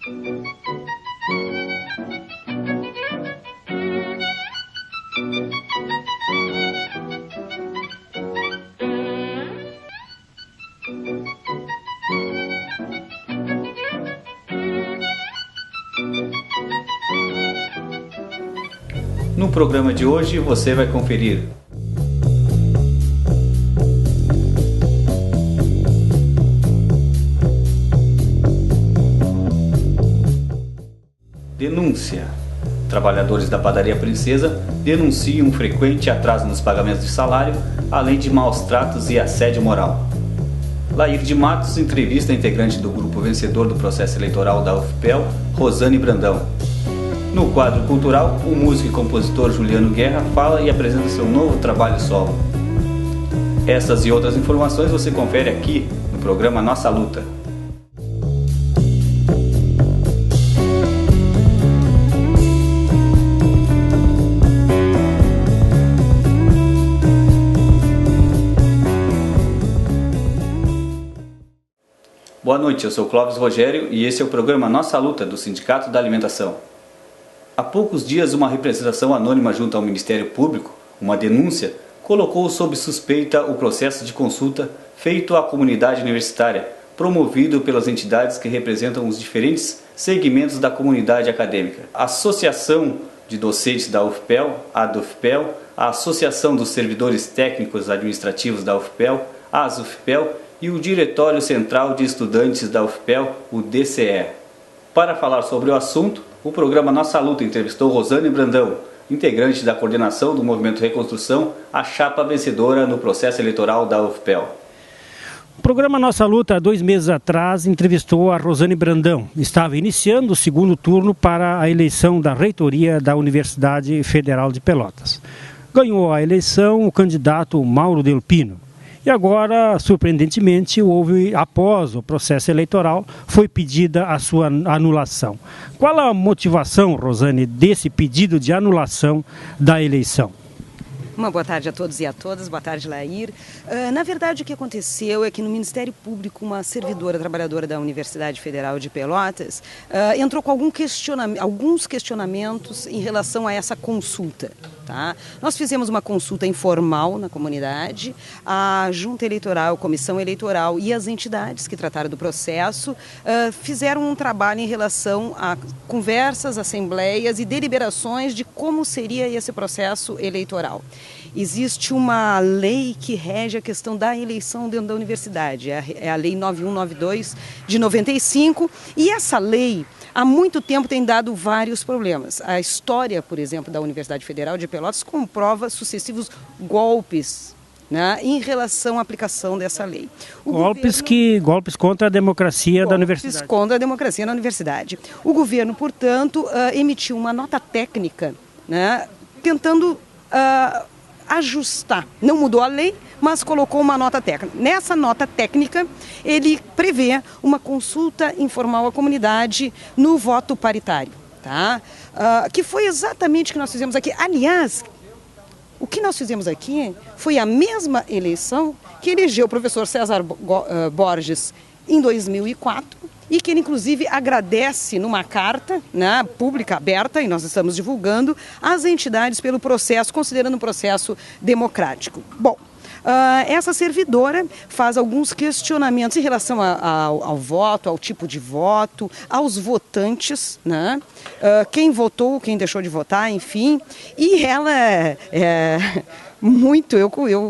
No programa de hoje você vai conferir: denúncia. Trabalhadores da padaria Princesa denunciam um frequente atraso nos pagamentos de salário, além de maus tratos e assédio moral. Lair de Matos entrevista a integrante do grupo vencedor do processo eleitoral da UFPEL, Rosane Brandão. No quadro cultural, o músico e compositor Juliano Guerra fala e apresenta seu novo trabalho solo. Essas e outras informações você confere aqui no programa Nossa Luta. Boa noite, eu sou Clóvis Rogério e esse é o programa Nossa Luta do Sindicato da Alimentação. Há poucos dias, uma representação anônima junto ao Ministério Público, uma denúncia, colocou sob suspeita o processo de consulta feito à comunidade universitária, promovido pelas entidades que representam os diferentes segmentos da comunidade acadêmica. A Associação de Docentes da UFPEL, a ADUFPEL, a Associação dos Servidores Técnicos Administrativos da UFPEL, a ASUFPEL, e o Diretório Central de Estudantes da UFPEL, o DCE. Para falar sobre o assunto, o programa Nossa Luta entrevistou Rosane Brandão, integrante da coordenação do Movimento Reconstrução, a chapa vencedora no processo eleitoral da UFPEL. O programa Nossa Luta, há 2 meses atrás, entrevistou a Rosane Brandão. Estava iniciando o segundo turno para a eleição da reitoria da Universidade Federal de Pelotas. Ganhou a eleição o candidato Mauro Delpino. E agora, surpreendentemente, após o processo eleitoral, foi pedida a sua anulação. Qual a motivação, Rosane, desse pedido de anulação da eleição? Uma boa tarde a todos e a todas, boa tarde, Lair. Na verdade, o que aconteceu é que no Ministério Público, uma servidora trabalhadora da Universidade Federal de Pelotas entrou com alguns questionamentos em relação a essa consulta. Tá? Nós fizemos uma consulta informal na comunidade, a Junta Eleitoral, a Comissão Eleitoral e as entidades que trataram do processo fizeram um trabalho em relação a conversas, assembleias e deliberações de como seria esse processo eleitoral. Existe uma lei que rege a questão da eleição dentro da universidade, é a Lei 9192 de 95, e essa lei há muito tempo tem dado vários problemas. A história, por exemplo, da Universidade Federal de Pelotas comprova sucessivos golpes, né, em relação à aplicação dessa lei. Golpes contra a democracia da universidade. Golpes contra a democracia na universidade. O governo, portanto, emitiu uma nota técnica, né, tentando ajustar. Não mudou a lei, mas colocou uma nota técnica. Nessa nota técnica, ele prevê uma consulta informal à comunidade no voto paritário, tá? Que foi exatamente o que nós fizemos aqui. Aliás, o que nós fizemos aqui foi a mesma eleição que elegeu o professor César Borges em 2004, e que ele, inclusive, agradece numa carta, né, pública, aberta, e nós estamos divulgando, às entidades pelo processo, considerando um processo democrático. Bom, essa servidora faz alguns questionamentos em relação ao voto, ao tipo de voto, aos votantes, né? Quem votou, quem deixou de votar, enfim, e ela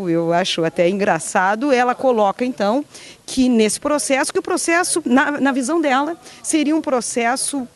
eu acho até engraçado, ela coloca então que nesse processo, que o processo, na visão dela, seria um processo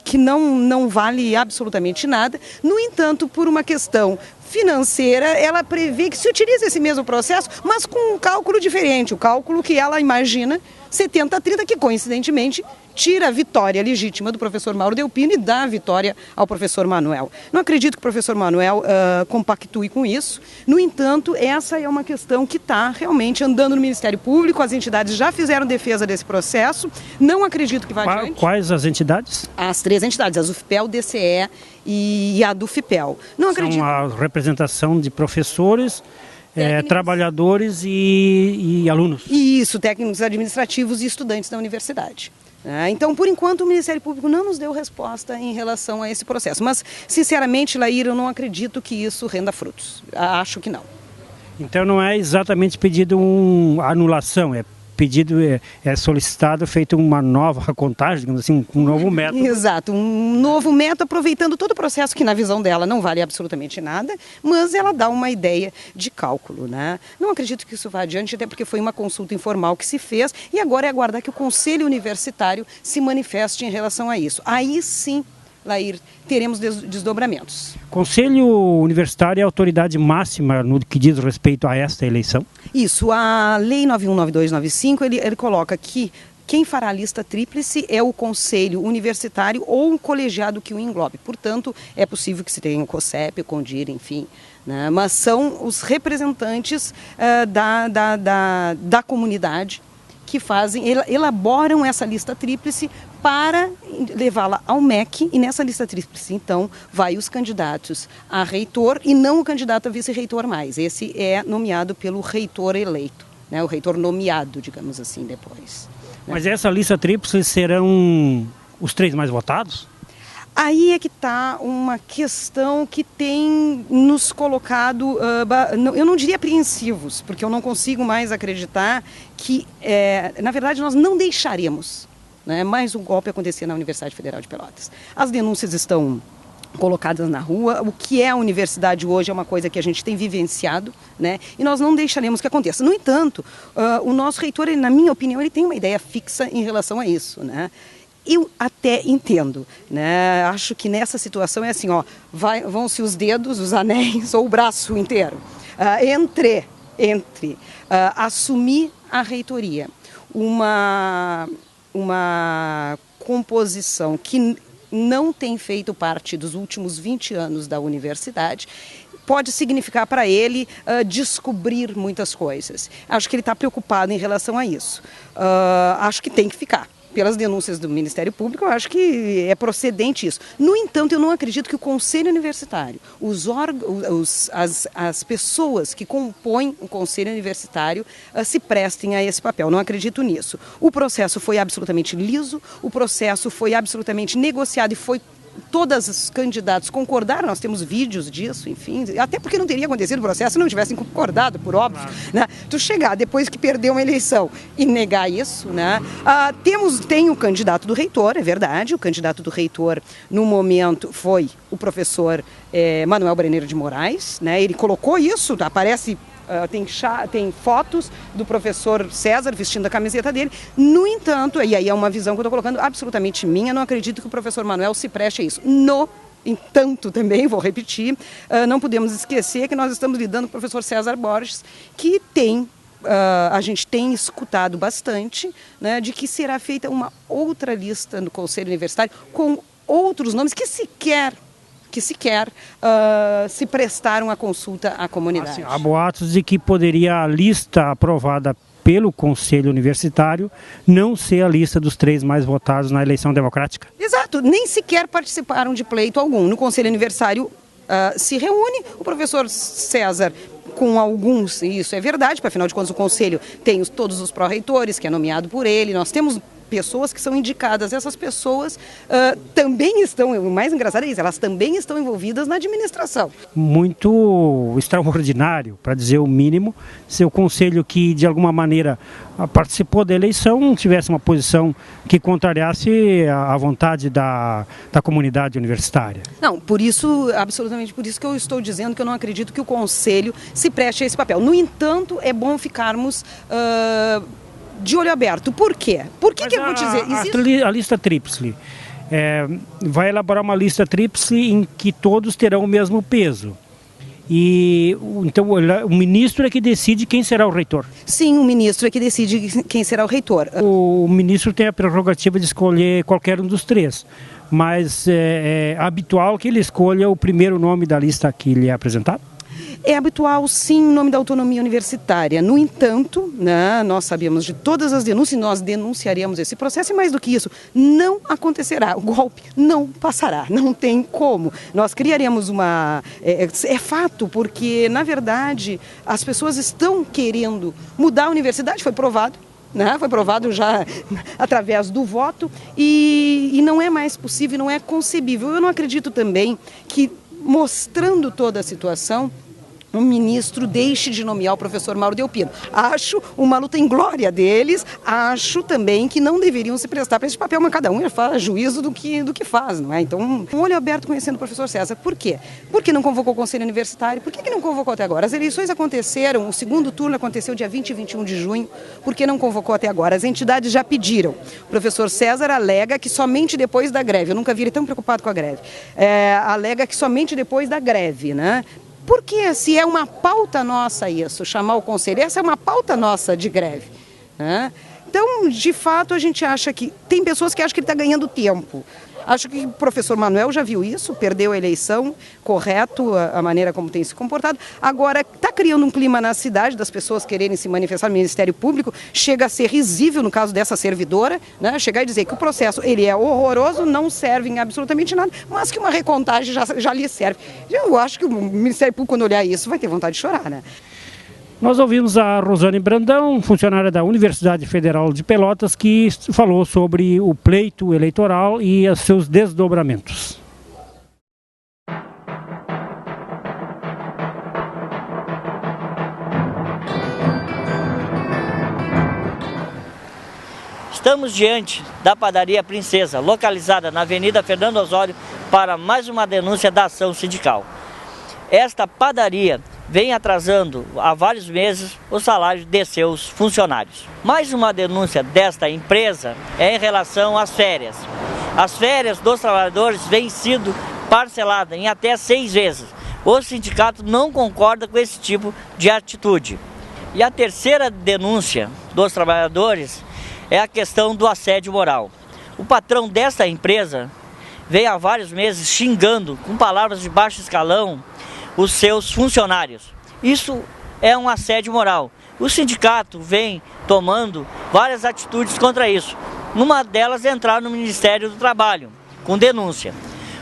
que não vale absolutamente nada. No entanto, por uma questão financeira, ela prevê que se utilize esse mesmo processo, mas com um cálculo diferente, o cálculo que ela imagina 70-30, que coincidentemente tira a vitória legítima do professor Mauro Delpino e dá a vitória ao professor Manuel. Não acredito que o professor Manuel compactue com isso. No entanto, essa é uma questão que está realmente andando no Ministério Público, as entidades já fizeram defesa desse processo, não acredito que vá adiante. Quais as entidades? As 3 entidades, a UFPEL, DCE e a ADUFPEL. Não acredito. São a representação de professores trabalhadores e alunos. Isso, técnicos administrativos e estudantes da universidade. Então, por enquanto, o Ministério Público não nos deu resposta em relação a esse processo. Mas, sinceramente, Laíra, eu não acredito que isso renda frutos. Acho que não. Então, não é exatamente pedido uma anulação, é solicitado, feito uma nova contagem, digamos assim, um novo método. Exato, um novo método, aproveitando todo o processo que na visão dela não vale absolutamente nada, mas ela dá uma ideia de cálculo, né? Não acredito que isso vá adiante, até porque foi uma consulta informal que se fez e agora é aguardar que o Conselho Universitário se manifeste em relação a isso. Aí sim, Laír, teremos desdobramentos. Conselho Universitário é a autoridade máxima no que diz respeito a esta eleição? Isso, a Lei 919295, ele coloca que quem fará a lista tríplice é o Conselho Universitário ou um colegiado que o englobe. Portanto, é possível que se tenha o COSEP, o CONDIR, enfim, né? Mas são os representantes da comunidade que elaboram essa lista tríplice para levá-la ao MEC, e nessa lista tríplice, então, vai os candidatos a reitor e não o candidato a vice-reitor mais. Esse é nomeado pelo reitor eleito, né? O reitor nomeado, digamos assim, depois. Né? Mas essa lista tríplice serão os 3 mais votados? Aí é que está uma questão que tem nos colocado, eu não diria apreensivos, porque eu não consigo mais acreditar que, na verdade, nós não deixaremos, né, mais um golpe acontecer na Universidade Federal de Pelotas. As denúncias estão colocadas na rua, o que é a universidade hoje é uma coisa que a gente tem vivenciado, né, e nós não deixaremos que aconteça. No entanto, o nosso reitor, na minha opinião, ele tem uma ideia fixa em relação a isso, né? Eu até entendo, né? Acho que nessa situação é assim, ó, vão-se os dedos, os anéis ou o braço inteiro. Entre assumir a reitoria, uma composição que não tem feito parte dos últimos 20 anos da universidade, pode significar para ele descobrir muitas coisas. Acho que ele está preocupado em relação a isso. Acho que tem que ficar. Pelas denúncias do Ministério Público, eu acho que é procedente isso. No entanto, eu não acredito que o Conselho Universitário, as pessoas que compõem o Conselho Universitário se prestem a esse papel. Não acredito nisso. O processo foi absolutamente liso, o processo foi absolutamente negociado e foi... Todos os candidatos concordaram, nós temos vídeos disso, enfim, até porque não teria acontecido o processo se não tivessem concordado, por óbvio, né? Tu chegar depois que perdeu uma eleição e negar isso, né? Tem o candidato do reitor, é verdade, o candidato do reitor no momento foi o professor Manuel Breneiro de Moraes, né? Ele colocou isso, aparece... Tem fotos do professor César vestindo a camiseta dele. No entanto, e aí é uma visão que eu estou colocando absolutamente minha, não acredito que o professor Manuel se preste a isso. No entanto, também, vou repetir, não podemos esquecer que nós estamos lidando com o professor César Borges, que a gente tem escutado bastante, né, de que será feita uma outra lista no Conselho Universitário com outros nomes que sequer se prestaram à consulta à comunidade. Assim, há boatos de que poderia a lista aprovada pelo Conselho Universitário não ser a lista dos 3 mais votados na eleição democrática. Exato, nem sequer participaram de pleito algum. No Conselho Universitário se reúne o professor César com alguns, e isso é verdade, porque afinal de contas o Conselho tem todos os pró-reitores, que é nomeado por ele, nós temos pessoas que são indicadas, essas pessoas também estão, o mais engraçado é isso, elas também estão envolvidas na administração. Muito extraordinário, para dizer o mínimo, se o conselho que de alguma maneira participou da eleição tivesse uma posição que contrariasse a vontade da comunidade universitária. Não, por isso, absolutamente por isso que eu estou dizendo que eu não acredito que o conselho se preste a esse papel. No entanto, é bom ficarmos... de olho aberto. Por quê? Por que eu vou dizer? A lista tríplice vai elaborar uma lista tríplice em que todos terão o mesmo peso. E então o ministro é que decide quem será o reitor. Sim, o ministro é que decide quem será o reitor. O ministro tem a prerrogativa de escolher qualquer um dos 3, mas é habitual que ele escolha o primeiro nome da lista que lhe é apresentado? É habitual, sim, em nome da autonomia universitária. No entanto, né, nós sabemos de todas as denúncias, nós denunciaremos esse processo e mais do que isso, não acontecerá. O golpe não passará, não tem como. Nós criaremos uma... É fato, porque, na verdade, as pessoas estão querendo mudar a universidade, foi provado. Foi provado já através do voto e não é mais possível, não é concebível. Eu não acredito também que, mostrando toda a situação, o ministro deixe de nomear o professor Mauro Delpino. Acho uma luta inglória deles, acho também que não deveriam se prestar para esse papel, mas cada um faz juízo do que faz, não é? Então, um olho aberto conhecendo o professor César. Por quê? Por que não convocou o Conselho Universitário? Por que não convocou até agora? As eleições aconteceram, o segundo turno aconteceu dia 20 e 21 de junho, por que não convocou até agora? As entidades já pediram. O professor César alega que somente depois da greve, eu nunca vi ele tão preocupado com a greve, alega que somente depois da greve, né? Porque se é uma pauta nossa isso, chamar o conselho, essa é uma pauta nossa de greve, né? Então, de fato, a gente acha que... Tem pessoas que acham que ele está ganhando tempo. Acho que o professor Manuel já viu isso, perdeu a eleição, correto, a maneira como tem se comportado. Agora, está criando um clima na cidade das pessoas quererem se manifestar no Ministério Público, chega a ser risível no caso dessa servidora, né? Chegar e dizer que o processo ele é horroroso, não serve em absolutamente nada, mas que uma recontagem já lhe serve. Eu acho que o Ministério Público, quando olhar isso, vai ter vontade de chorar, né? Nós ouvimos a Rosane Brandão, funcionária da Universidade Federal de Pelotas, que falou sobre o pleito eleitoral e os seus desdobramentos. Estamos diante da padaria Princesa, localizada na Avenida Fernando Osório, para mais uma denúncia da ação sindical. Esta padaria vem atrasando há vários meses o salário de seus funcionários. Mais uma denúncia desta empresa é em relação às férias. As férias dos trabalhadores vêm sido parceladas em até 6 vezes. O sindicato não concorda com esse tipo de atitude. E a terceira denúncia dos trabalhadores é a questão do assédio moral. O patrão desta empresa vem há vários meses xingando com palavras de baixo escalão os seus funcionários. Isso é um assédio moral. O sindicato vem tomando várias atitudes contra isso. Uma delas é entrar no Ministério do Trabalho, com denúncia.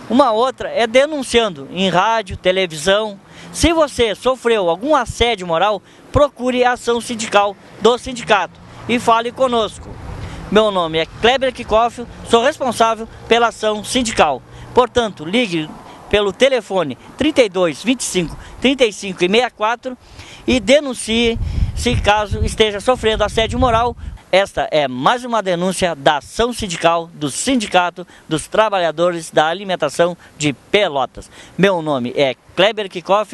Uma outra é denunciando em rádio, televisão. Se você sofreu algum assédio moral, procure a ação sindical do sindicato e fale conosco. Meu nome é Kleber Kikoff, sou responsável pela ação sindical. Portanto, ligue pelo telefone 32 25 35 e 64 e denuncie se caso esteja sofrendo assédio moral. Esta é mais uma denúncia da ação sindical do Sindicato dos Trabalhadores da Alimentação de Pelotas. Meu nome é Kleber Kikoff.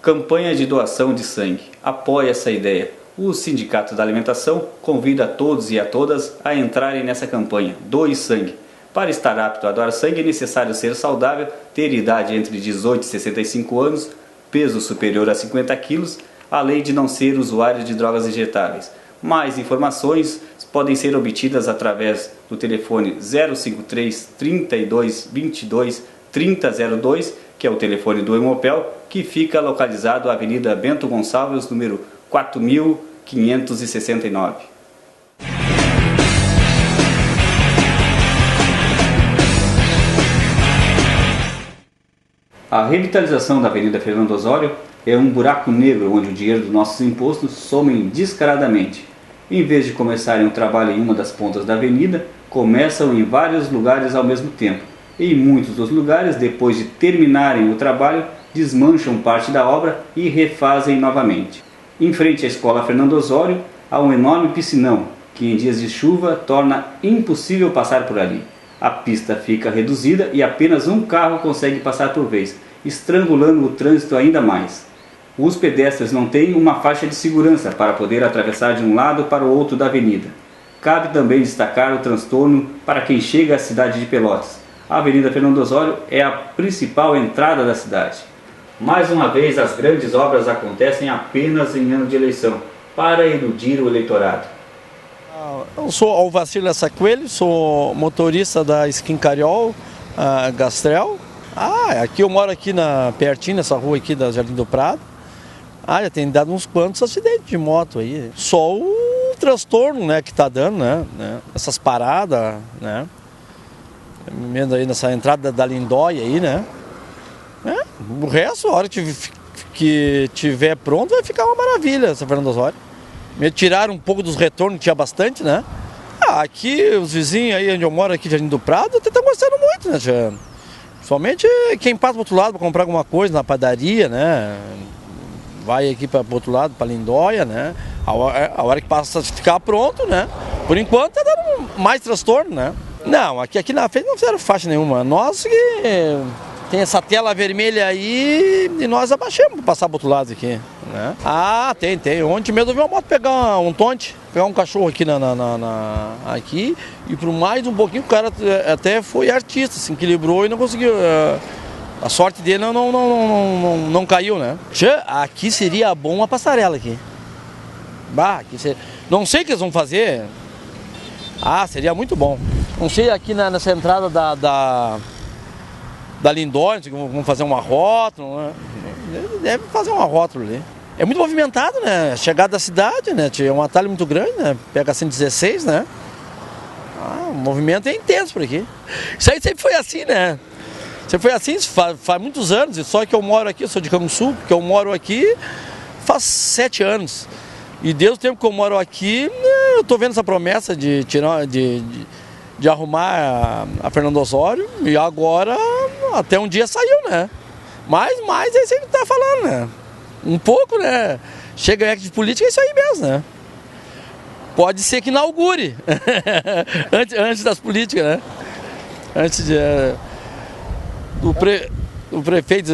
Campanha de doação de sangue. Apoie essa ideia. O Sindicato da Alimentação convida a todos e a todas a entrarem nessa campanha. Doe sangue. Para estar apto a doar sangue é necessário ser saudável, ter idade entre 18 e 65 anos, peso superior a 50 quilos, além de não ser usuário de drogas injetáveis. Mais informações podem ser obtidas através do telefone 053 32 22 3002, que é o telefone do Hemopel, que fica localizado na Avenida Bento Gonçalves, número 4569. A revitalização da Avenida Fernando Osório é um buraco negro onde o dinheiro dos nossos impostos somem descaradamente. Em vez de começarem o trabalho em uma das pontas da avenida, começam em vários lugares ao mesmo tempo. Em muitos dos lugares, depois de terminarem o trabalho, desmancham parte da obra e refazem novamente. Em frente à Escola Fernando Osório, há um enorme piscinão, que em dias de chuva torna impossível passar por ali. A pista fica reduzida e apenas um carro consegue passar por vez, estrangulando o trânsito ainda mais. Os pedestres não têm uma faixa de segurança para poder atravessar de um lado para o outro da avenida. Cabe também destacar o transtorno para quem chega à cidade de Pelotas. A Avenida Fernando Osório é a principal entrada da cidade. Mais uma vez, as grandes obras acontecem apenas em ano de eleição, para iludir o eleitorado. Eu sou Alvacir Lessa Coelho, sou motorista da Skin Cariol, Gastrel. Aqui eu moro aqui pertinho, nessa rua aqui da Jardim do Prado. Já tem dado uns quantos acidentes de moto aí. Só o transtorno, né, que tá dando, né? Essas paradas, né? Vendo aí nessa entrada da Lindóia aí, né? O resto, a hora que tiver pronto, vai ficar uma maravilha essa Fernando Osório. Me tiraram um pouco dos retornos, que tinha bastante, né? Aqui, os vizinhos aí onde eu moro, aqui Jardim do Prado, até estão gostando muito, né, tia? Somente quem passa pro outro lado para comprar alguma coisa na padaria, né? Vai aqui para o outro lado, para Lindóia, né? A hora que passa a ficar pronto, né? Por enquanto tá dando mais transtorno, né? Não, aqui na frente não fizeram faixa nenhuma. Nós que tem essa tela vermelha aí e nós abaixamos para passar pro outro lado aqui, né? Tem. Ontem mesmo eu vi uma moto pegar um tonte, pegar um cachorro aqui aqui e por mais um pouquinho o cara até foi artista, se equilibrou e não conseguiu. A sorte dele não caiu, né? Aqui seria bom uma passarela aqui. Não sei o que eles vão fazer. Seria muito bom. Não sei aqui nessa entrada da Lindóia, vão fazer uma rótula, né? Deve fazer uma rótula ali. É muito movimentado, né? A chegada da cidade, né? É um atalho muito grande, né? Pega 116, né? O movimento é intenso por aqui. Isso aí sempre foi assim, né? Sempre foi assim, faz muitos anos, e só que eu moro aqui, eu sou de Canguçu, que eu moro aqui faz 7 anos. E desde o tempo que eu moro aqui, eu tô vendo essa promessa de arrumar a Fernando Osório, e agora até um dia saiu, né? Mas é isso aí que tá falando, né? Um pouco, né? Chega de política, é isso aí mesmo, né? Pode ser que inaugure, antes das políticas, né? Antes do prefeito,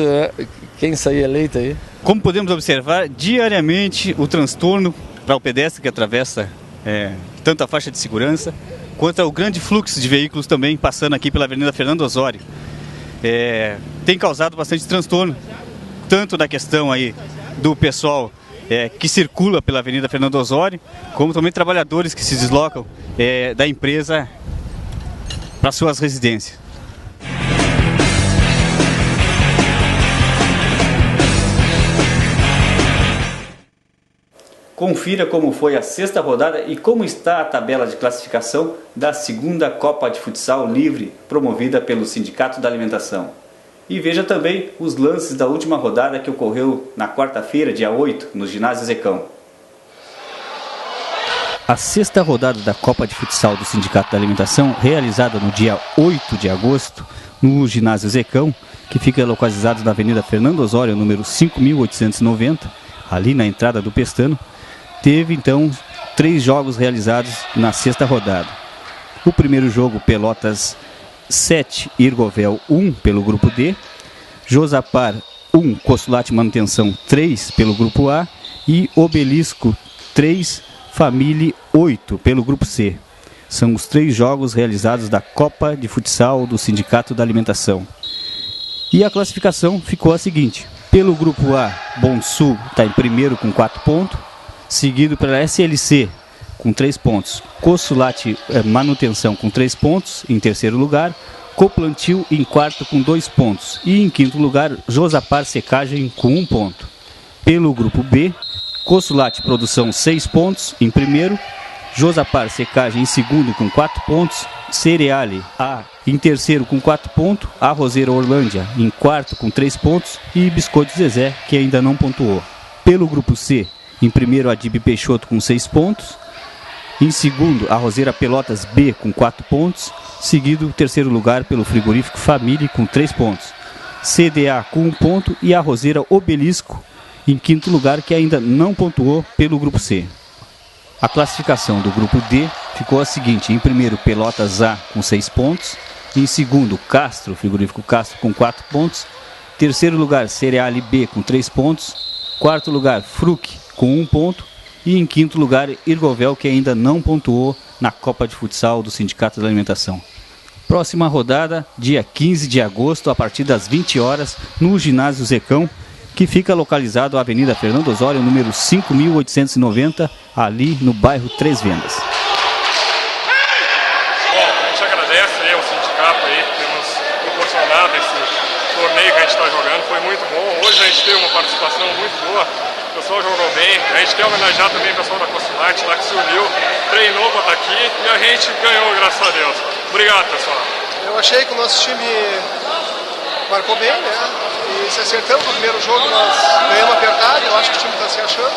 quem sair eleito aí. Como podemos observar, diariamente o transtorno para o pedestre que atravessa tanto a faixa de segurança, quanto ao grande fluxo de veículos também passando aqui pela Avenida Fernando Osório. Tem causado bastante transtorno, tanto na questão aí do pessoal que circula pela Avenida Fernando Osório, como também trabalhadores que se deslocam da empresa para suas residências. Confira como foi a 6ª rodada e como está a tabela de classificação da 2ª Copa de Futsal Livre, promovida pelo Sindicato da Alimentação. E veja também os lances da última rodada que ocorreu na quarta-feira, dia 8, no Ginásio Zecão. A 6ª rodada da Copa de Futsal do Sindicato da Alimentação, realizada no dia 8 de agosto, no Ginásio Zecão, que fica localizado na Avenida Fernando Osório, número 5.890, ali na entrada do Pestano, teve então 3 jogos realizados na 6ª rodada. O primeiro jogo, Pelotas 7, Irgovel 1 pelo grupo D, Josapar 1, Consulate Manutenção 3 pelo grupo A e Obelisco 3, Família 8 pelo grupo C. São os 3 jogos realizados da Copa de Futsal do Sindicato da Alimentação. E a classificação ficou a seguinte: pelo grupo A, Bom Sul está em primeiro com 4 pontos, seguido pela SLC com 3 pontos, Consulate Manutenção com 3 pontos em terceiro lugar, Coplantil em quarto com 2 pontos e em quinto lugar Josapar Secagem com 1 ponto. Pelo grupo B, Consulate Produção 6 pontos em primeiro, Josapar Secagem em segundo com 4 pontos, Cereale A em terceiro com 4 pontos, Arrozeira Orlândia em quarto com 3 pontos e Biscoito Zezé, que ainda não pontuou. Pelo grupo C, em primeiro Adib Peixoto com 6 pontos, em segundo Arrozeira Pelotas B com 4 pontos, seguido terceiro lugar pelo Frigorífico Família com 3 pontos, CDA com 1 ponto e Arrozeira Obelisco em quinto lugar, que ainda não pontuou pelo grupo C. A classificação do grupo D ficou a seguinte: em primeiro Pelotas A com 6 pontos, em segundo Castro, Frigorífico Castro com 4 pontos, terceiro lugar Cereale B com 3 pontos, quarto lugar Fruc com 1 ponto e em quinto lugar Irgovel, que ainda não pontuou na Copa de Futsal do Sindicato da Alimentação. Próxima rodada, dia 15 de agosto, a partir das 20 horas, no Ginásio Zecão, que fica localizado na Avenida Fernando Osório, número 5.890, ali no bairro Três Vendas. a gente teve uma participação muito boa, o pessoal jogou bem, a gente quer homenagear também o pessoal da Consulate lá que se uniu, treinou para estar aqui e a gente ganhou, graças a Deus. Obrigado, pessoal. Eu achei que o nosso time marcou bem, né? E se acertamos no primeiro jogo, nós ganhamos apertado, eu acho que o time está se achando.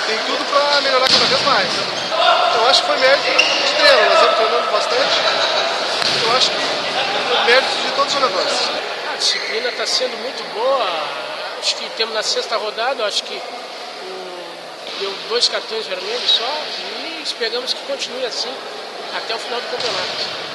Tem tudo para melhorar cada vez mais. Eu acho que foi mérito de treino, nós estamos treinando bastante. Eu acho que foi mérito de todos os jogadores. A disciplina está sendo muito boa. Acho que temos na sexta rodada, acho que deu 2 cartões vermelhos só e esperamos que continue assim até o final do campeonato.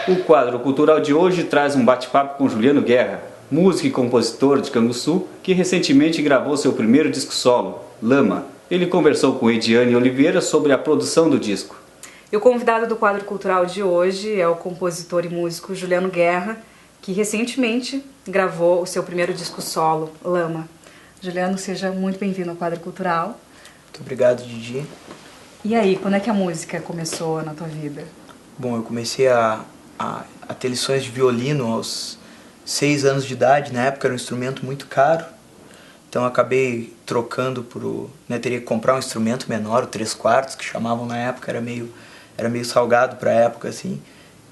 O quadro cultural de hoje traz um bate-papo com Juliano Guerra, músico e compositor de Canguçu, que recentemente gravou seu primeiro disco solo, Lama. Ele conversou com Ediane Oliveira sobre a produção do disco. E o convidado do quadro cultural de hoje é o compositor e músico Juliano Guerra, que recentemente gravou o seu primeiro disco solo, Lama. Juliano, seja muito bem-vindo ao quadro cultural. Muito obrigado, Didi. E aí, quando é que a música começou na tua vida? Bom, eu comecei a ter lições de violino aos 6 anos de idade. Na época era um instrumento muito caro, então eu acabei trocando por... teria que comprar um instrumento menor, o 3/4, que chamavam na época, era meio salgado para a época, assim.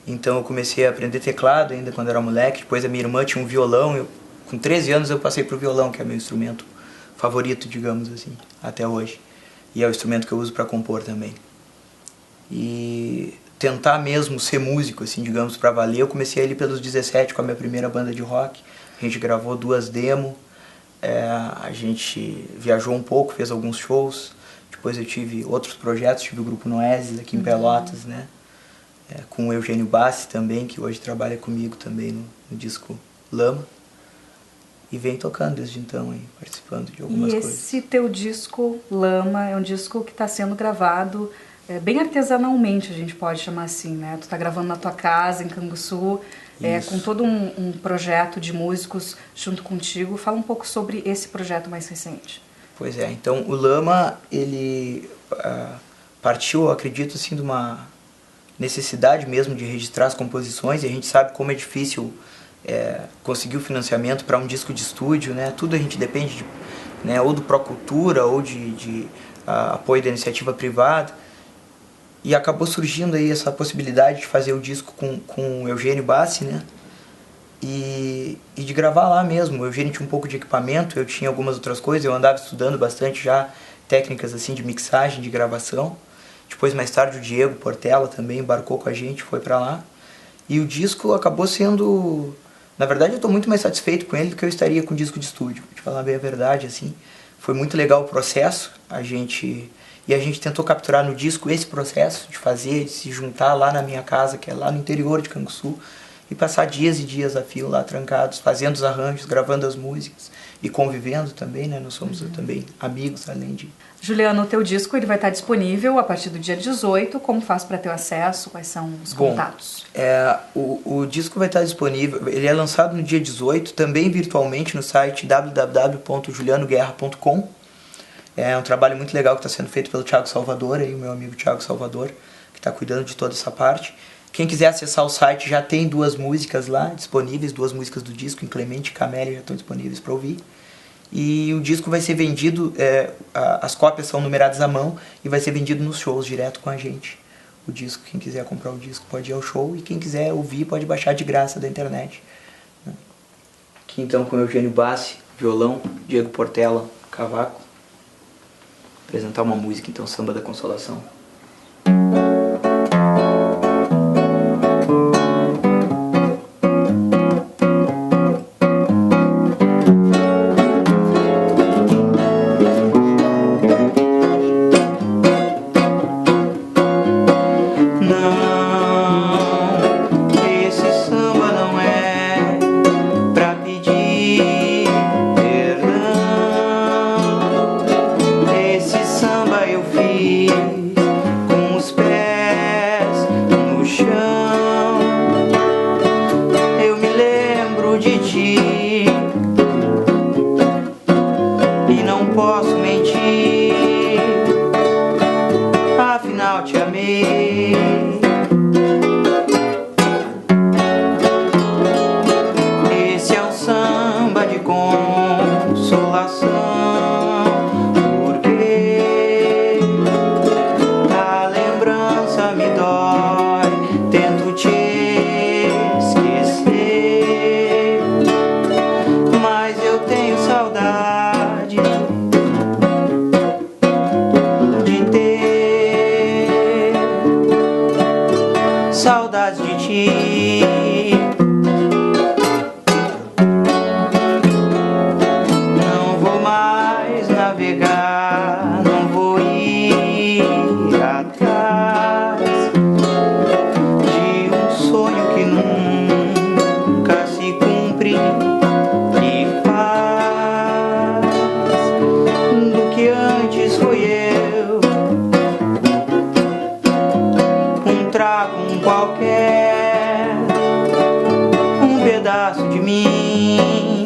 Então eu comecei a aprender teclado ainda quando era moleque. Depois a minha irmã tinha um violão, com 13 anos eu passei pro violão, que é meu instrumento favorito, digamos assim, até hoje. E é o instrumento que eu uso para compor também. E tentar mesmo ser músico, assim, digamos, para valer, eu comecei ali pelos 17 com a minha primeira banda de rock. A gente gravou 2 demos, a gente viajou um pouco, fez alguns shows. Depois eu tive outros projetos, tive o Grupo Noesis aqui em Pelotas, né? Com o Eugênio Bassi também, que hoje trabalha comigo também no disco Lama. E vem tocando desde então, aí, participando de algumas coisas. E esse teu disco Lama é um disco que está sendo gravado bem artesanalmente, a gente pode chamar assim, né? Tu tá gravando na tua casa, em Canguçu, com todo um projeto de músicos junto contigo. Fala um pouco sobre esse projeto mais recente. Pois é, então o Lama, ele partiu, eu acredito, assim, de uma necessidade mesmo de registrar as composições, e a gente sabe como é difícil conseguir o financiamento para um disco de estúdio, né? Tudo a gente depende ou do Procultura ou de apoio da iniciativa privada. E acabou surgindo aí essa possibilidade de fazer o disco com o Eugênio Bassi, né? E de gravar lá mesmo. O Eugênio tinha um pouco de equipamento, eu tinha algumas outras coisas, eu andava estudando bastante já técnicas assim de mixagem, de gravação. Depois, mais tarde, o Diego Portela também embarcou com a gente, foi pra lá. E o disco acabou sendo... Na verdade, eu estou muito mais satisfeito com ele do que eu estaria com o disco de estúdio. Pra te falar bem a verdade, assim. Foi muito legal o processo, a gente tentou capturar no disco esse processo de fazer, de se juntar lá na minha casa, que é lá no interior de Canguçu, e passar dias e dias a fio lá trancados, fazendo os arranjos, gravando as músicas e convivendo também, né? Nós somos também amigos, além de... Juliano, o teu disco ele vai estar disponível a partir do dia 18. Como faz para ter acesso? Quais são os contatos? O disco vai estar disponível, ele é lançado no dia 18, também virtualmente no site www.julianoguerra.com. É um trabalho muito legal que está sendo feito pelo Thiago Salvador, aí, o meu amigo Thiago Salvador, que está cuidando de toda essa parte. Quem quiser acessar o site, já tem 2 músicas lá disponíveis, 2 músicas do disco, Inclemente e Camélia, já estão disponíveis para ouvir. E o disco vai ser vendido, as cópias são numeradas à mão e vai ser vendido nos shows direto com a gente. O disco, quem quiser comprar o disco pode ir ao show e quem quiser ouvir pode baixar de graça da internet. Aqui então com o Eugênio Bassi, violão, Diego Portela, cavaco. Apresentar uma música então, Samba da Consolação. Esse samba eu fiz pedaço de mim.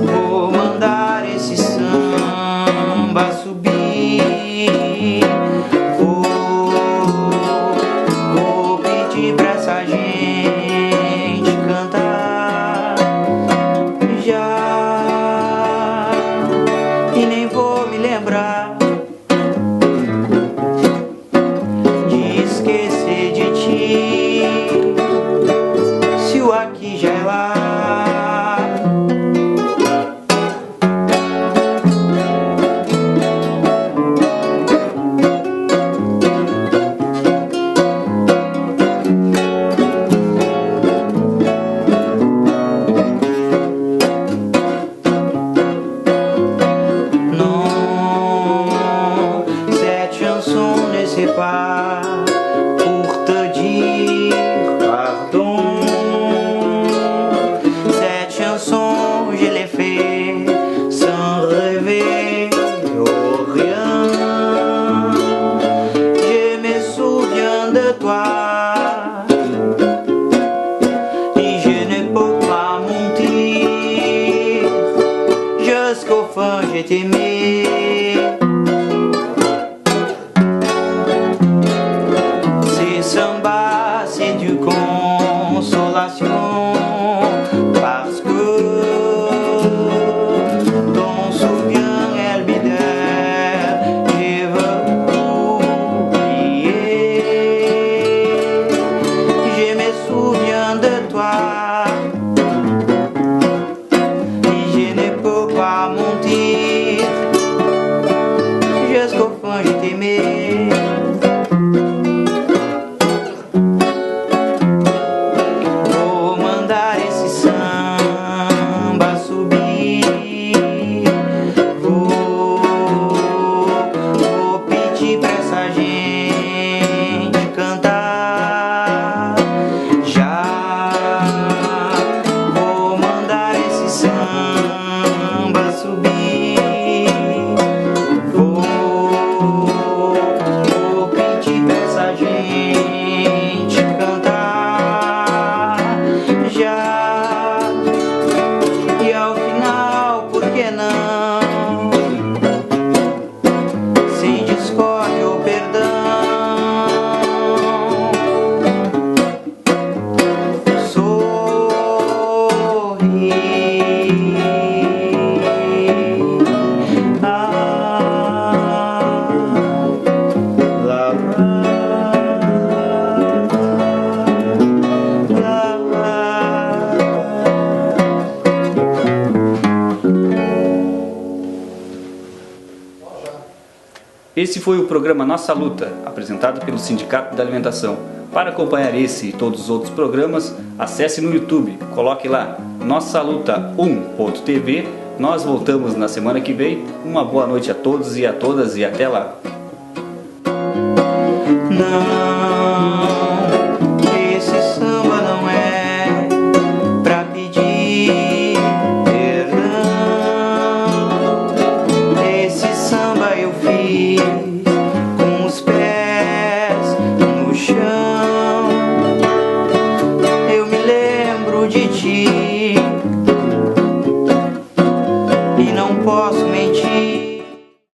Vou mandar esse samba subir. Vou pedir pra essa gente cantar já, e nem vou me lembrar de esquecer de ti, se o aqui já é lá. Pour te dire pardon, cette chanson je l'ai fait sans rêver oh rien. Je me souviens de toi et je ne peux pas mentir, jusqu'au fond je t'aimais. Samba, c'est du consolation, parce que ton souvient elle m'aide, je veux oublier. Je me souviens de toi et je ne peux pas mentir, jusqu'au fond je t'aimais. E ao final, por que não? Sem discórdia ou perdão, sorri. Esse foi o programa Nossa Luta, apresentado pelo Sindicato da Alimentação. Para acompanhar esse e todos os outros programas, acesse no YouTube, coloque lá Nossa Luta 1.tv. Nós voltamos na semana que vem. Uma boa noite a todos e a todas e até lá. Não.